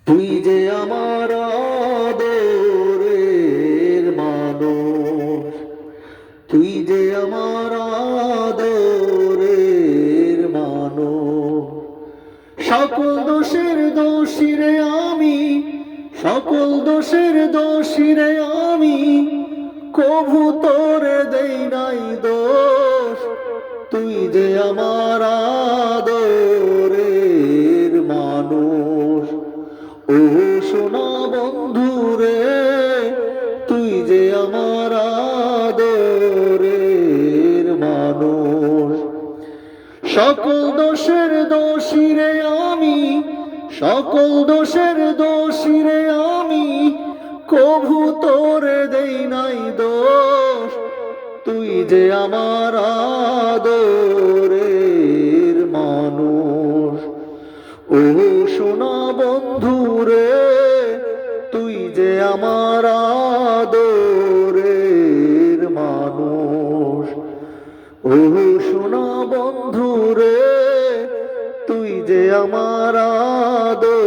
তুই যে আমার আদরের মানুষ, তুই যে আমার আদরের মানুষ। সকল দোষের দোষী রে আমি, সকল দোষের দোষী রে আমি, কভু তোরে দেই নাই দোষ। তুই যে আমার আদরের মানুষ। ও সোনা বন্ধু রে, তুই যে আমার আদরের মানুষ। সকল দোষের দোষী রে আমি, সকল দোষের দোষী রে আমি, কভু তোরে দেই নাই দোষ। তুই যে আমার আদরের মানুষ। ও সোনা বন্ধু রে, তুই যে আমার আদরের মানুষ। ও সোনা বন্ধু রে, তুই যে আমার আদরের